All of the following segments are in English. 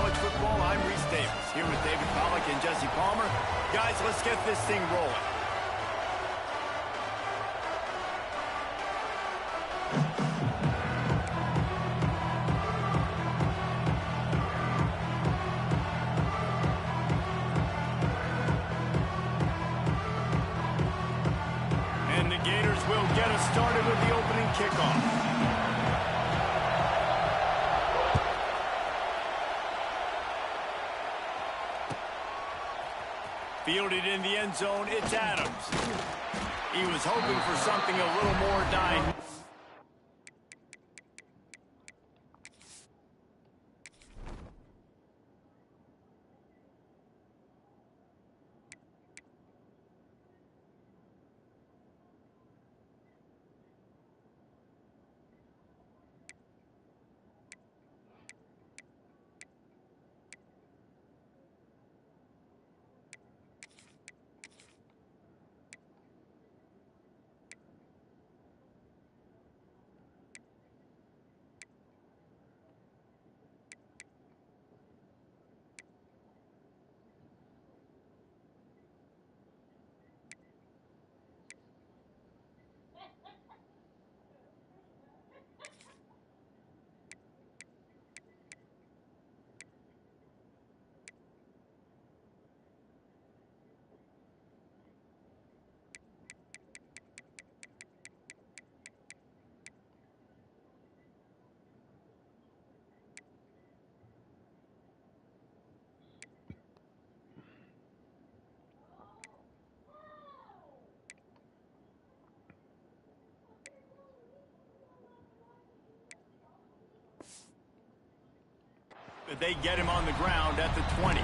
college football. I'm Reese Davis, here with David Pollack and Jesse Palmer. Guys, let's get this thing rolling. And the Gators will get us started with the opening kickoff. Fielded in the end zone, it's Adams. He was hoping for something a little more dynamic. They get him on the ground at the 20.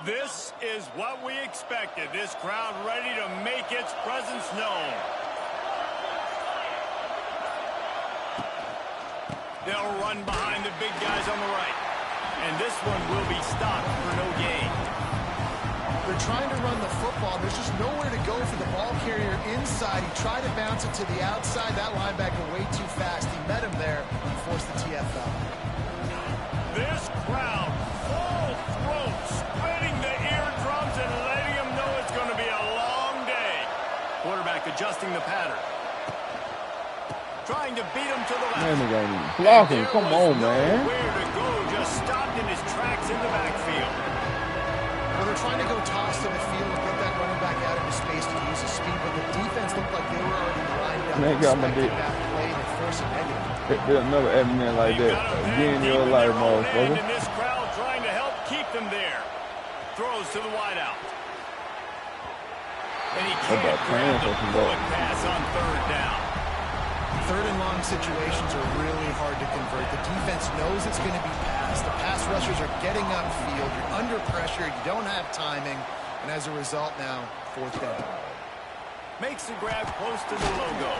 This is what we expected. This crowd ready to make its presence known. They'll run behind the big guys on the right. And this one will be stopped for no gain. They're trying to run the football. There's just nowhere to go for the ball carrier inside. He tried to bounce it to the outside. That linebacker way too fast. He met him there and forced the TFL. This crowd, full throat, spreading the eardrums and letting them know it's going to be a long day. Quarterback adjusting the pattern. Trying to beat him to the left. Man, they ain't even blocking. Come on, man. Where to go, just stopped in his tracks in the backfield. Well, they're trying to go toss to the field and get that running back out into space to use his speed, but the defense looked like they were already lined up. They got my dick. That play and force a negative. There's another admin like that again in your life, motherfucker. And this crowd trying to help keep them there. Throws to the wideout. And he can't grab the bullet pass on third down. Third and long situations are really hard to convert. The defense knows it's going to be passed. The pass rushers are getting upfield. You're under pressure. You don't have timing. And as a result now, fourth down. Makes the grab close to the logo.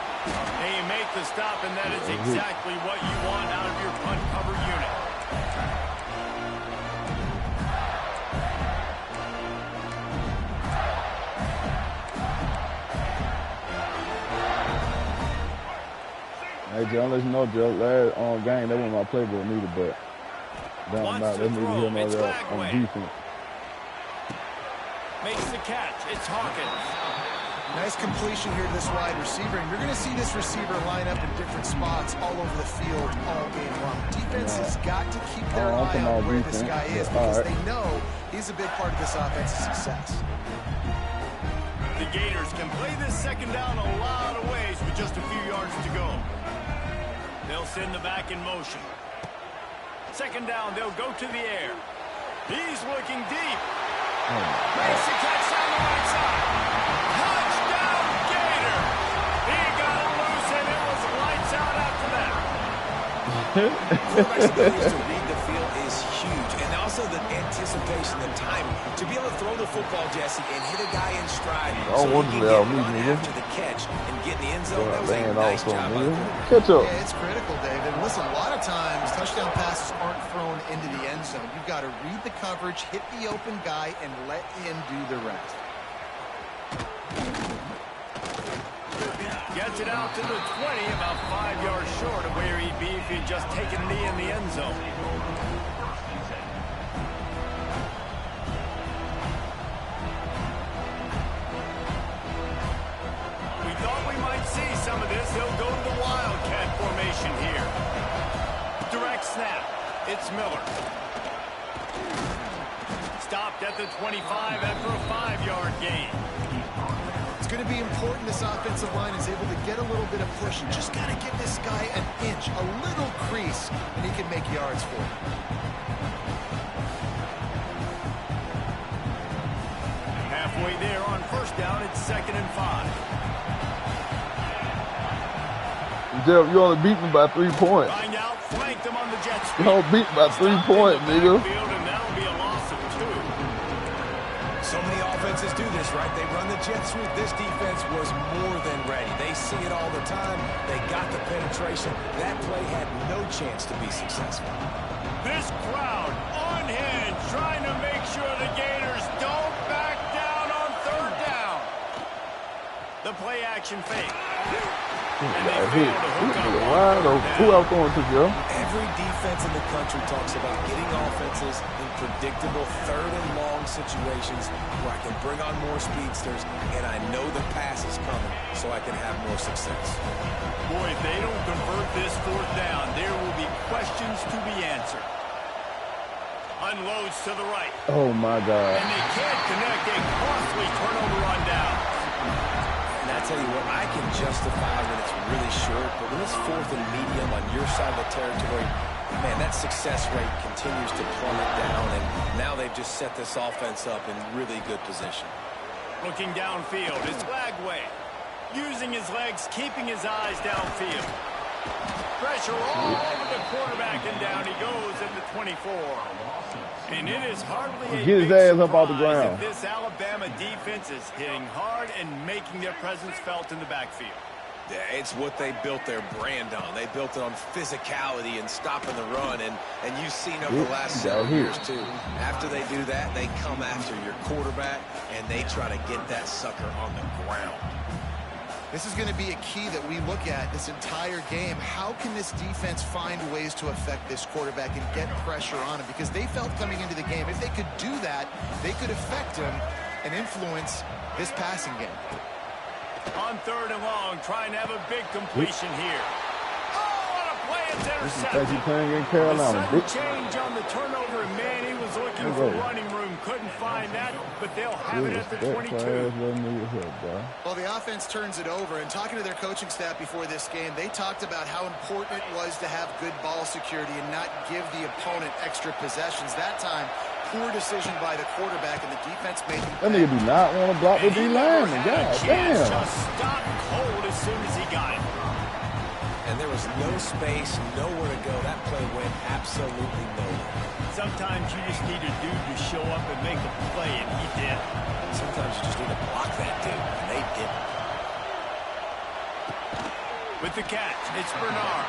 And you make the stop, and that is exactly what you want out of your punt cover unit. Hey, John, let you know, Joe, last game, that wasn't my playbook neither, but down about, they need to hear more that on defense. Makes the catch. It's Hawkins. Nice completion here to this wide receiver, and you're going to see this receiver line up in different spots all over the field all game long. Defense has got to keep their eye on where this guy is because they know he's a big part of this offense's success. The Gators can play this second down a lot of ways with just a few yards to go. They'll send the back in motion. Second down, they'll go to the air. He's looking deep. Makes the catch on the right side. Touchdown, Gator! He got it loose, and it was lights out after that. Quarterback's ability to read the field is huge, and also also the anticipation, the timing. To be able to throw the football, Jesse, and hit a guy in stride so he can get run after the catch and get in the end zone, that was a nice job by the quarterback. Catch up. Yeah, it's critical, David. Listen, a lot of times touchdown passes aren't thrown into the end zone. You've got to read the coverage, hit the open guy, and let him do the rest. Gets it out to the 20, about 5 yards short of where he'd be if he'd just taken a knee in the end zone. We thought we might see some of this. They'll go to the Wildcat formation here. Direct snap. It's Miller. Stopped at the 25 after a 5-yard gain. It's going to be important this offensive line is able to get a little bit of push. You just got to give this guy an inch, a little crease, and he can make yards for it. Halfway there on first down, it's 2nd and 5. Jeff, you only beat me by 3 points. Lying out, flanked him on the jet sweep. You only beat me by 3 points, nigga. And that'll be a loss of 2. So many offenses do this, right? They run the jet sweep. This defense was more than ready. They see it all the time. They got the penetration. That play had no chance to be successful. This crowd unhinged, trying to make sure the Gators don't back down on 3rd down. The play action fake. And they fail to hook up. Who else going to Joe? Every defense in the country talks about getting offenses in predictable 3rd and long situations where I can bring on more speedsters and I know the pass is coming so I can have more success. Boy, if they don't convert this 4th down, there will be questions to be answered. Unloads to the right. Oh, my God. And they can't connect a costly turnover on down. And I tell you what, I can justify when it's really short, but when it's 4th and medium on your side of the territory, man, that success rate continues to plummet down, and now they've just set this offense up in really good position. Looking downfield, it's Lagway. Using his legs, keeping his eyes downfield. Pressure all over the quarterback, and down he goes at the 24. And it is hardly a Get his ass up off the ground. This Alabama defense is hitting hard and making their presence felt in the backfield. Yeah, it's what they built their brand on. They built it on physicality and stopping the run, and you've seen over the last several years, too. After they do that, they come after your quarterback, and they try to get that sucker on the ground. This is going to be a key that we look at this entire game. How can this defense find ways to affect this quarterback and get pressure on him? Because they felt coming into the game, if they could do that, they could affect him and influence this passing game. On 3rd and long, trying to have a big completion here. Oh, what a play! It's intercepted. You playing in Carolina. A sudden change on the turnover, and man, he was looking for running room. Couldn't find that, but they'll have it at the 22. Well, the offense turns it over, and talking to their coaching staff before this game, they talked about how important it was to have good ball security and not give the opponent extra possessions. That time, poor decision by the quarterback, and the defense made him. That nigga do not want to block the D-lineman. God damn. Just stopped cold as soon as he got it. And there was no space, nowhere to go. That play went absolutely nowhere. Sometimes you just need a dude to show up and make a play, and he did. Sometimes you just need to block that dude, and they didn't. With the catch, it's Bernard.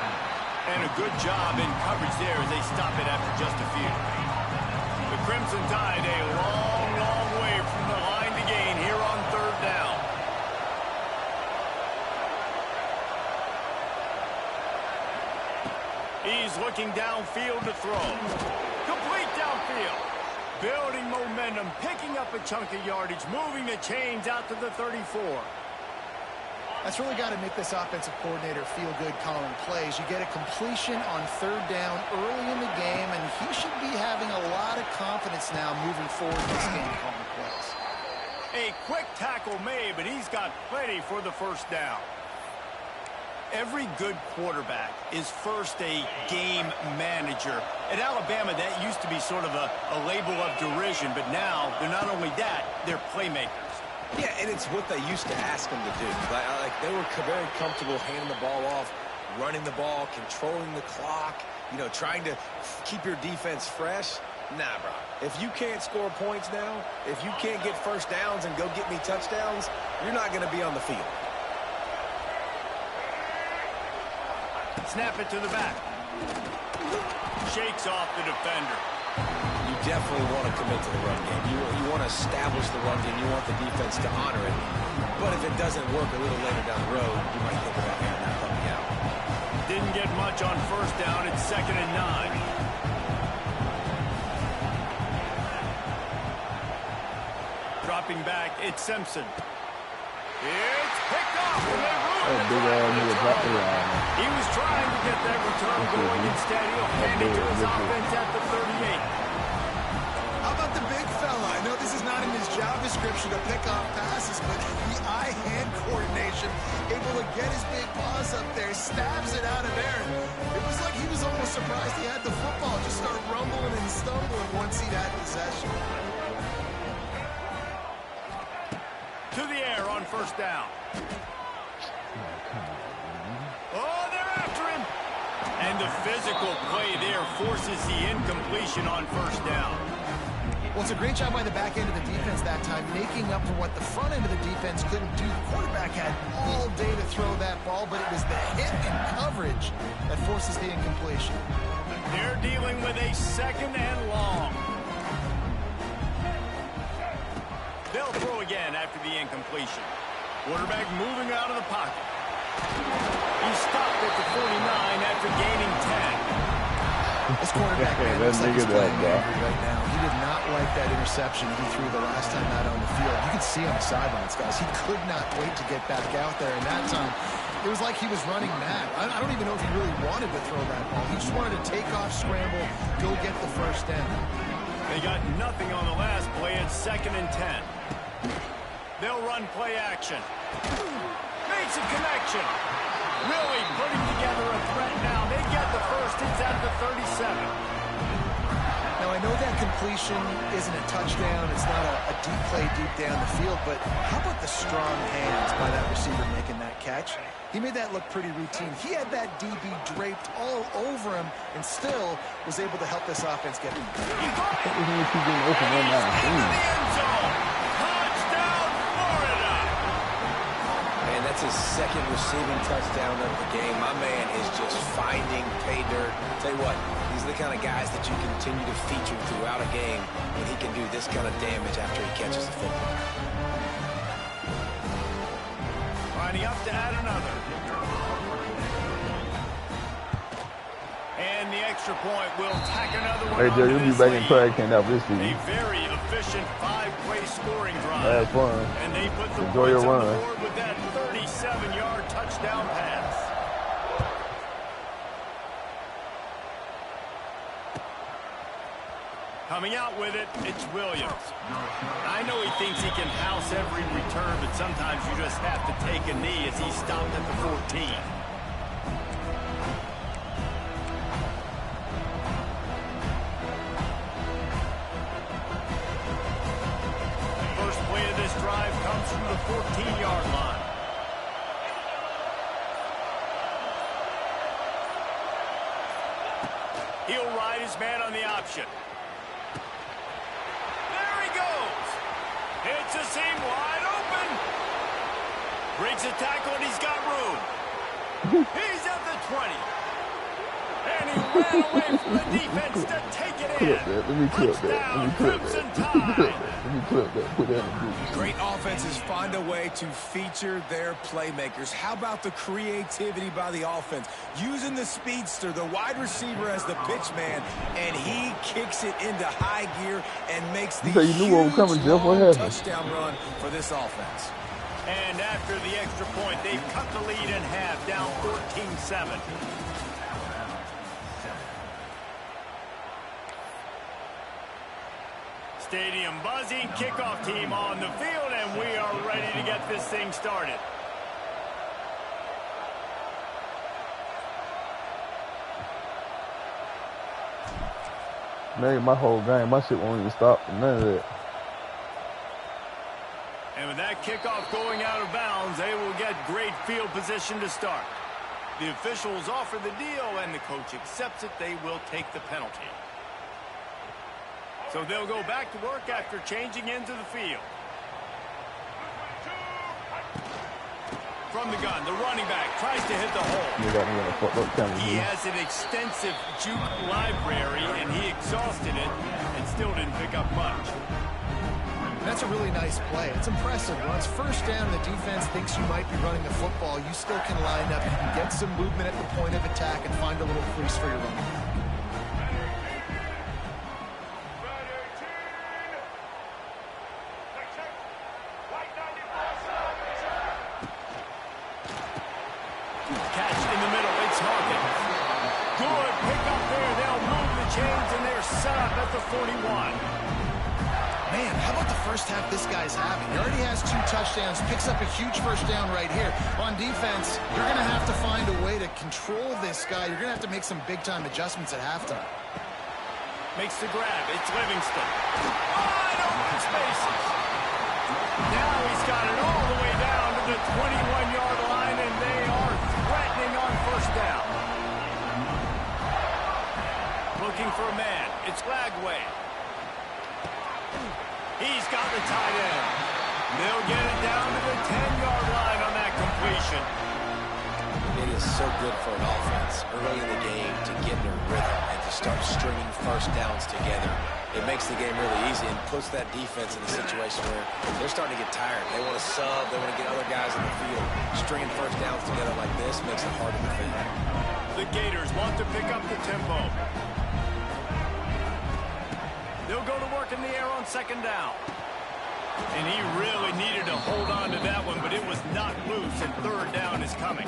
And a good job in coverage there as they stop it after just a few. The Crimson Tide a long, long way from the line to gain here on 3rd down. He's looking downfield to throw. Complete downfield. Building momentum, picking up a chunk of yardage, moving the chains out to the 34. That's really got to make this offensive coordinator feel good calling plays. You get a completion on 3rd down early in the game, and he should be having a lot of confidence now moving forward in this game calling plays. A quick tackle made, but he's got plenty for the 1st down. Every good quarterback is first a game manager. At Alabama, that used to be sort of a label of derision, but now they're not only that, they're playmakers. Yeah, and it's what they used to ask them to do. Like they were very comfortable handing the ball off, running the ball, controlling the clock, you know, trying to keep your defense fresh. Nah, bro. If you can't score points now, if you can't get first downs and go get me touchdowns, you're not going to be on the field. Snap it to the back. Shakes off the defender. You definitely want to commit to the run game. You want to establish the run game. You want the defense to honor it. But if it doesn't work a little later down the road, you might think about airing that puppy out. Didn't get much on first down. It's 2nd and 9. Dropping back, it's Simpson. It's picked off, and they ruined the drive. He was trying to get that return going. Instead, he'll hand it to his offense at the 38. How about the big fella? I know this is not in his job description to pick off passes, but the eye-hand coordination, able to get his big paws up there, stabs it out of there. It was like he was almost surprised he had the football. Just started rumbling and stumbling once he had possession. To the air on first down. Oh, they're after him. And the physical play there forces the incompletion on first down. Well, it's a great job by the back end of the defense that time, making up for what the front end of the defense couldn't do. The quarterback had all day to throw that ball, but it was the hit and coverage that forces the incompletion. They're dealing with a 2nd and long. They'll throw again after the incompletion. Quarterback moving out of the pocket. He stopped at the 49 after gaining 10. This quarterback looks like he's playing angry right now. He did not like that interception he threw the last time out on the field. You can see on the sidelines, guys. He could not wait to get back out there. And that time, it was like he was running mad. I don't even know if he really wanted to throw that ball. He just wanted to take off, scramble, go get the first down. They got nothing on the last play. It's 2nd and 10. They'll run play action. Makes a connection. Really putting together a threat now. They get the first. It's at the 37. Now, I know that completion isn't a touchdown. It's not a deep play deep down the field. But how about the strong hands by that receiver making that catch? He made that look pretty routine. He had that DB draped all over him and still was able to help this offense get him. Man, that's his 2nd receiving touchdown of the game. My man is just finding pay dirt. Tell you what, these are the kind of guys that you continue to feature throughout a game when he can do this kind of damage after he catches the football. Lining up to add another. And the extra point will tack another one. Hey, Joe, you'll be back in track camp after this season. A very efficient 5-play scoring drive. Have fun. And they put the Enjoy your points on run. the board with that 37-yard touchdown pass. Coming out with it, it's Williams. I know he thinks he can house every return, but sometimes you just have to take a knee as he stopped at the 14. First play of this drive comes from the 14-yard line. He'll ride his man on the option. It's a seam wide open. Breaks a tackle and he's got room. He's at the 20. And he ran away from the defense to take it in. Let me clip that. Let me clip that. Put that in the group. Great offenses find a way to feature their playmakers. How about the creativity by the offense? Using the speedster, the wide receiver as the pitch man, and he kicks it into high gear and makes the huge touchdown run for this offense. And after the extra point, they've cut the lead in half, down 14-7. Stadium buzzing, kickoff team on the field, and we are ready to get this thing started. Man, my whole game, my shit won't even stop for none of that. And with that kickoff going out of bounds, they will get great field position to start. The officials offer the deal, and the coach accepts it. They will take the penalty. So they'll go back to work after changing into the field. From the gun, the running back tries to hit the hole. He has an extensive juke library, and he exhausted it and still didn't pick up much. That's a really nice play. It's impressive. When it's first down, the defense thinks you might be running the football. You still can line up. You can get some movement at the point of attack and find a little crease for your running back. Catch in the middle. It's Hawkins. Good pick up there. They'll move the chains, and they're set up at the 41. Man, how about the first half this guy's having? He already has 2 touchdowns, picks up a huge first down right here. On defense, you're going to have to find a way to control this guy. You're going to have to make some big-time adjustments at halftime. Makes the grab. It's Livingston. Wide open spaces. Now he's got it all the way down to the 21-yard line, and they are threatening on first down. Looking for a man. It's Lagway. He's got the tight end. They'll get it down to the 10-yard line on that completion. It is so good for an offense early in the game to get in a rhythm and to start stringing first downs together. It makes the game really easy and puts that defense in a situation where they're starting to get tired. They want to sub. They want to get other guys in the field. Stringing first downs together like this makes it hard to defend. The Gators want to pick up the tempo. They'll go to work in the air on second down. And he really needed to hold on to that one, but it was not loose, and third down is coming.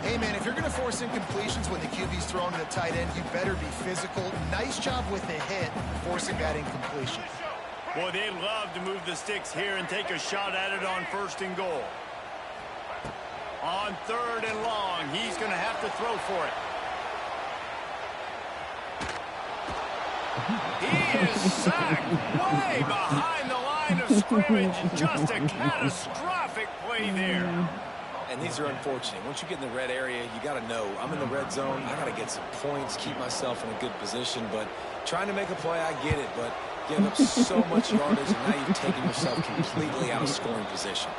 Hey, man, if you're going to force incompletions when the QB's thrown to the tight end, you better be physical. Nice job with the hit, forcing that incompletion. Boy, they love to move the sticks here and take a shot at it on first and goal. On third and long, he's going to have to throw for it. He is sacked way behind the line of scrimmage. Just a catastrophic play there. And these are unfortunate. Once you get in the red area, you got to know, I'm in the red zone. I got to get some points, keep myself in a good position. But trying to make a play, I get it. But giving up so much yardage, and now you've taken yourself completely out of scoring position.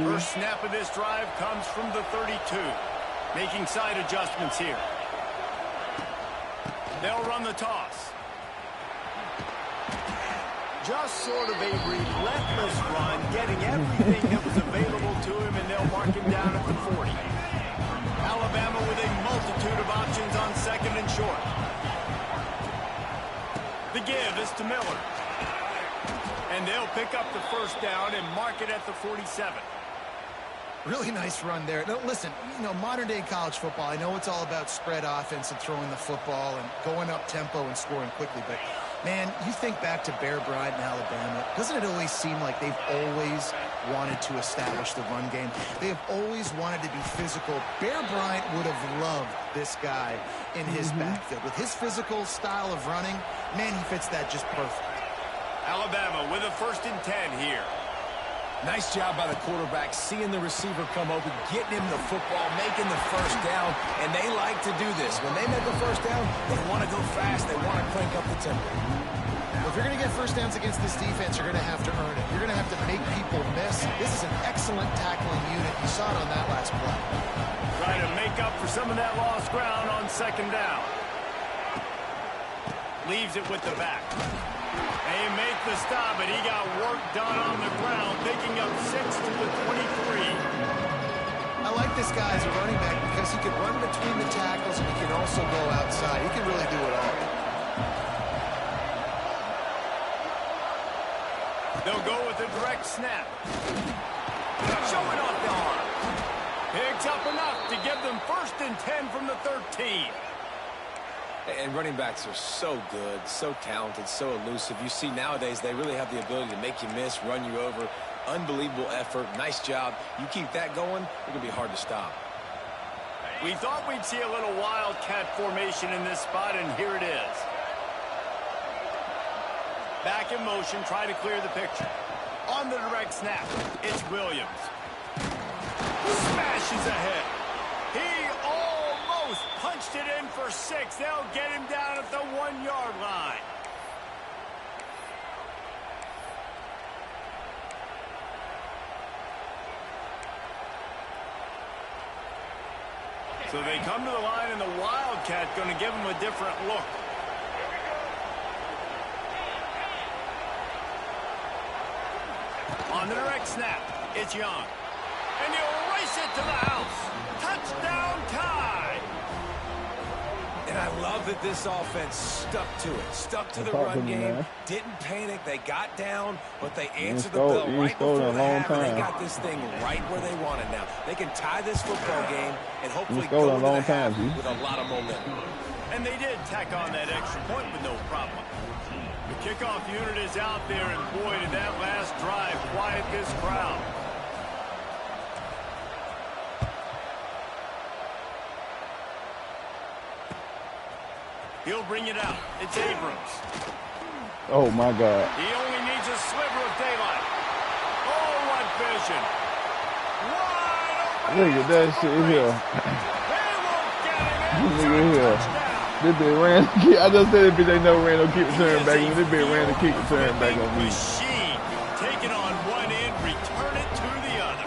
First snap of this drive comes from the 32. Making side adjustments here. They'll run the toss. Just sort of a relentless run, getting everything that was available to him, and they'll mark him down at the 40. Alabama with a multitude of options on second and short. The give is to Miller. And they'll pick up the first down and mark it at the 47. Really nice run there. Now, listen, you know, modern-day college football, I know it's all about spread offense and throwing the football and going up tempo and scoring quickly, but, man, you think back to Bear Bryant in Alabama, doesn't it always seem like they've always wanted to establish the run game? They have always wanted to be physical. Bear Bryant would have loved this guy in his backfield. With his physical style of running, man, he fits that just perfect. Alabama with a 1st and 10 here. Nice job by the quarterback, seeing the receiver come open, getting him the football, making the first down, and they like to do this. When they make a first down, they want to go fast. They want to crank up the tempo. Well, if you're going to get first downs against this defense, you're going to have to earn it. You're going to have to make people miss. This is an excellent tackling unit. You saw it on that last play. Try to make up for some of that lost ground on second down. Leaves it with the back. They make the stop, but he got work done on the ground, picking up 6 to the 23. I like this guy as a running back because he can run between the tackles and he can also go outside. He can really do it all. They'll go with a direct snap. Showing off the arm. Picks up enough to give them 1st and 10 from the 13. And running backs are so good, so talented, so elusive. You see nowadays they really have the ability to make you miss, run you over. Unbelievable effort. Nice job. You keep that going, it's going to be hard to stop. We thought we'd see a little wildcat formation in this spot, and here it is. Back in motion, try to clear the picture. On the direct snap, it's Williams. Smashes ahead. He almost punched it in for 6. They'll get him down at the 1-yard line. So they come to the line, and the Wildcat going to give them a different look. On the direct snap, it's Young. And he'll race it to the house. Touchdown tie. And I love that this offense stuck to it. Stuck to the run game. Didn't panic. They got down, but they answered the bell right before the half. And they got this thing right where they want it now. They can tie this football game and hopefully go into the half with a lot of momentum. And they did tack on that extra point with no problem. The kickoff unit is out there, and boy, did that last drive quiet this crowd. He'll bring it out. It's Abrams. Oh, my God. He only needs a sliver of daylight. Oh, what vision. Wide open. Look at that shit here. They won't get him. Look at here. This bitch ran. I just said if they never ran no kick return back on. This bitch ran the kick return back on me. Machine. Take it on one end, return it to the other.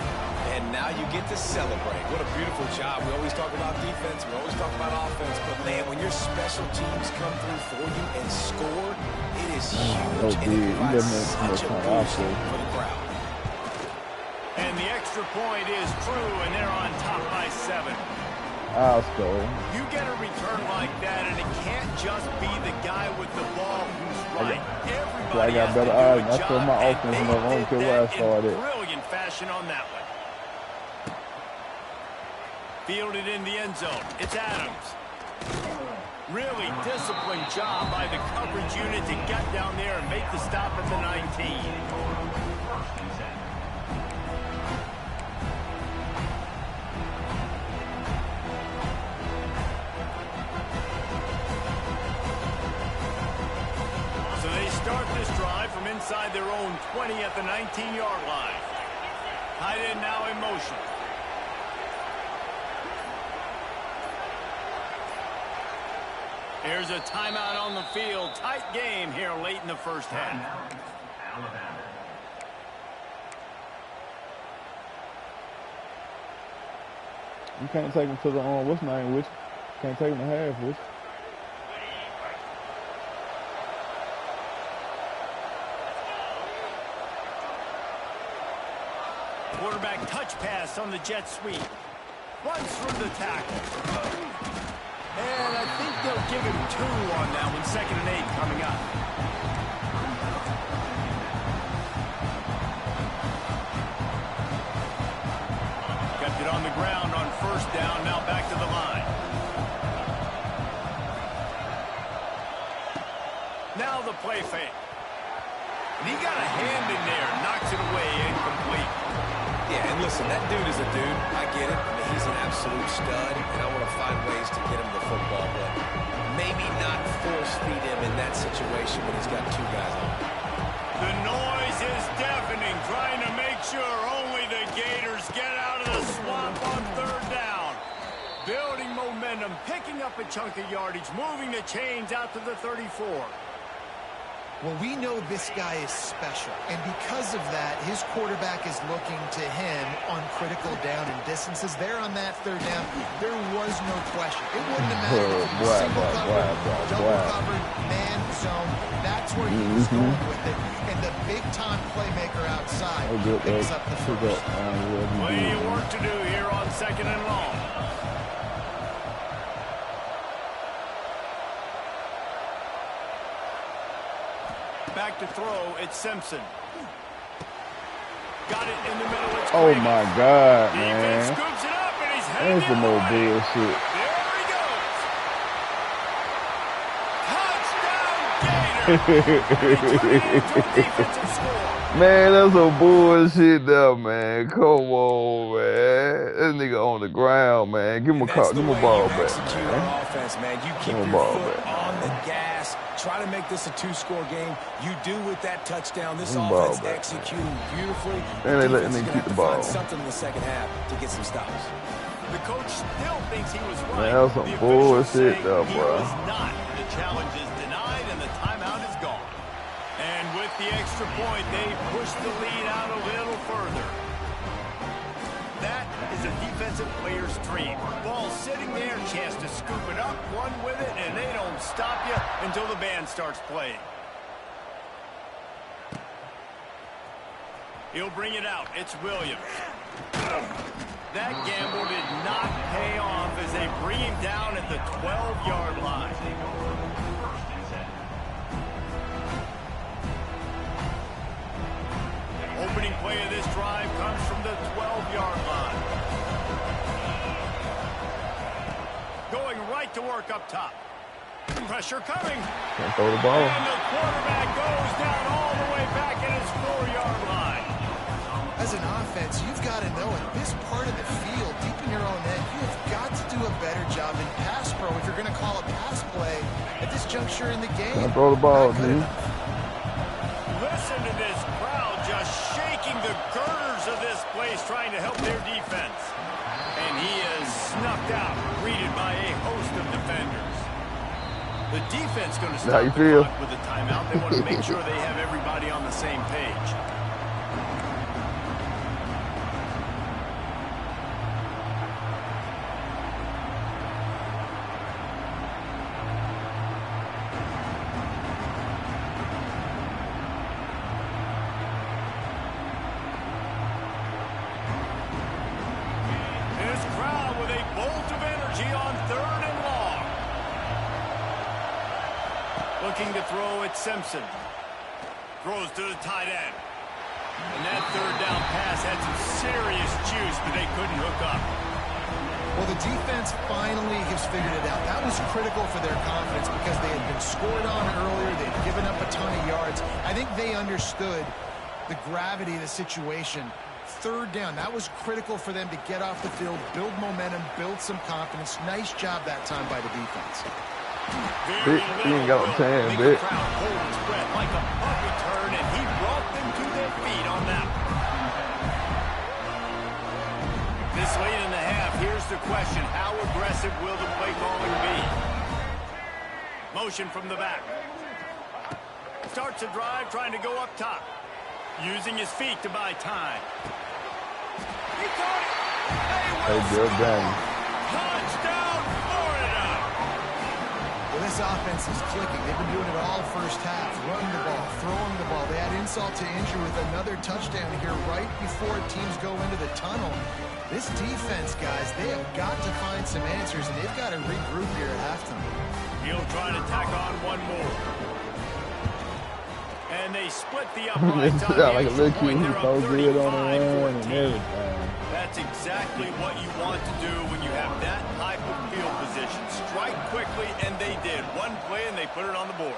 And now you get to celebrate. What a beautiful job. We always talk about defense. We always talk about offense. But, man, when your special teams come through for you and score, it is huge. And it provides such a boost for the crowd. And the extra point is true, and they're on top by 7. I'll score. You get a return like that, and it can't just be the guy with the ball who's right. Everybody I got better eyes. I saw my offense in the wrong to where I started. Brilliant fashion on that one. Fielded in the end zone. It's Adams. Really disciplined job by the coverage unit to get down there and make the stop at the 19. So they start this drive from inside their own 20 at the 19-yard line. Tight end now in motion. Here's a timeout on the field. Tight game here late in the first half. You can't take him to the what's name with you. Can't take him to half with you. Quarterback touch pass on the jet sweep. Runs through the tackle. And I think they'll give him 2 on that one. 2nd and 8 coming up. Kept it on the ground on 1st down. Now back to the line. Now the play fake. And he got a hand in there. Knocks it away. Incomplete. Yeah, and listen, that dude is a dude. I get it. I mean, he's an absolute stud, and I want to find ways to get him the football, but maybe not force feed him in that situation when he's got 2 guys on him. The noise is deafening, trying to make sure only the Gators get out of the swamp on 3rd down. Building momentum, picking up a chunk of yardage, moving the chains out to the 34. Well, we know this guy is special, and because of that, his quarterback is looking to him on critical down and distances. There on that 3rd down, there was no question. It wouldn't have mattered if he was single covered, double covered, man zone. That's where he was going with it. And the big-time playmaker outside picks up the first. Plenty of work to do here on 2nd and long. Back to throw, it's Simpson. Got it in the middle. It's oh my God, man! man! Scoops it up and he's heading That's some more bullshit. There he goes. Touchdown, Gators! Man, that's some bullshit there, man. Come on, man. This nigga on the ground, man. Give him a ball back, man. Offense, man. You keep your foot on the gas, try to make this a two-score game. You do with that touchdown. This offense executing beautifully. And they letting me keep the ball. Find something in the second half to get some stops. The coach still thinks he was right. Man, that was some bullshit though, he bro. was not. The challenge is denied, and the timeout is gone. And with the extra point, they push the lead out a little further. That is a defensive player's dream. Ball sitting there, chance to scoop it up, run with it, and they don't stop you until the band starts playing. He'll bring it out. It's Williams. That gamble did not pay off as they bring him down at the 12-yard line. Opening play of this drive comes from the 12-yard line. Going right to work up top. Pressure coming. Can't throw the ball. And the quarterback goes down all the way back at his 4-yard line. As an offense, you've got to know at this part of the field, deep in your own end, you have got to do a better job in pass pro if you're going to call a pass play at this juncture in the game. Can't throw the ball, dude. Listen to this crowd just shaking the girders of this place, trying to help their defense. And he is snuffed out, greeted by a host of defenders. The defense going to stop the clock with a timeout. They want to make sure they have everybody on the same page. Looking to throw at Simpson. Throws to the tight end. And that third down pass had some serious juice, but they couldn't hook up. Well, the defense finally has figured it out. That was critical for their confidence because they had been scored on earlier. They had given up a ton of yards. I think they understood the gravity of the situation. Third down, that was critical for them to get off the field, build momentum, build some confidence. Nice job that time by the defense. He ain't got no time, bitch. Crowd hold its breath like a punt return, and he brought them to their feet on that one. This late in the half, here's the question: how aggressive will the play calling be? Motion from the back. Starts a drive, trying to go up top, using his feet to buy time. He caught it. Hey, good game. Touchdown, Florida. Well, this offense is clicking. They've been doing it all first half. Running the ball, throwing the ball. They had insult to injury with another touchdown here right before teams go into the tunnel. This defense, guys, they have got to find some answers, and they've got to regroup here at halftime. He'll try to tack on one more. And they split the uprights on the like a little kid who's so good on the run and everything. That's exactly what you want to do when you have that type of field position. Strike quickly, and they did. One play, and they put it on the board.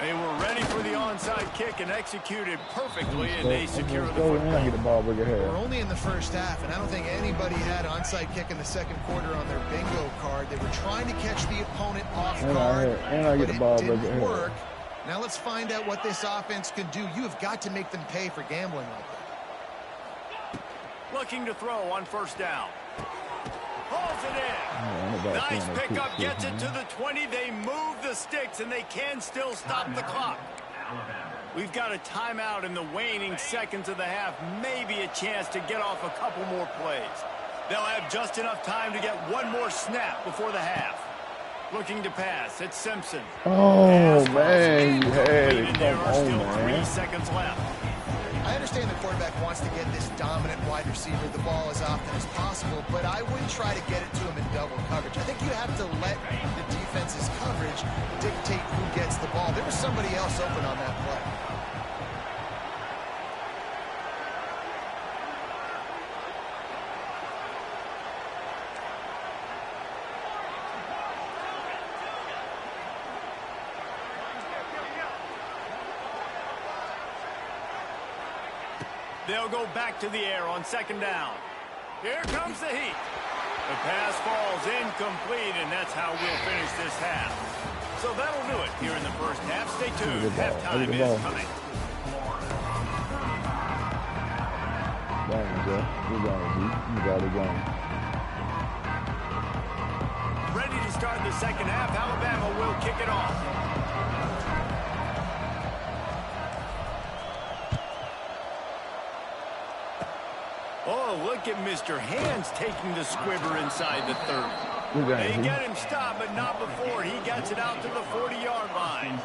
They were ready for the onside kick and executed perfectly, and they secure the football. We're only in the first half, and I don't think anybody had onside kick in the second quarter on their bingo card. They were trying to catch the opponent off guard, but it didn't work. Now let's find out what this offense can do. You have got to make them pay for gambling like that. Looking to throw on first down. Hauls it in. Nice pickup, gets it to the 20. They move the sticks, and they can still stop the clock. We've got a timeout in the waning seconds of the half. Maybe a chance to get off a couple more plays. They'll have just enough time to get one more snap before the half. Looking to pass. It's Simpson. Oh, man, you had it. There are still man. 3 seconds left. I understand the quarterback wants to get this dominant wide receiver the ball as often as possible, but I wouldn't try to get it to him in double coverage. I think you have to let the defense's coverage dictate who gets the ball. There was somebody else open on that play. They'll go back to the air on second down. Here comes the heat. The pass falls incomplete, and that's how we'll finish this half. So that'll do it here in the first half. Stay tuned. Halftime is coming. Dang, Jeff. You got it going. Ready to start the second half. Alabama will kick it off. Oh, look at Mr. Hands taking the squibber inside the 30. They get him stopped, but not before he gets it out to the 40-yard line.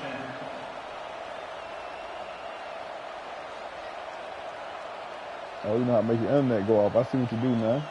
Oh, you know how to make your internet go off. I see what you do, man.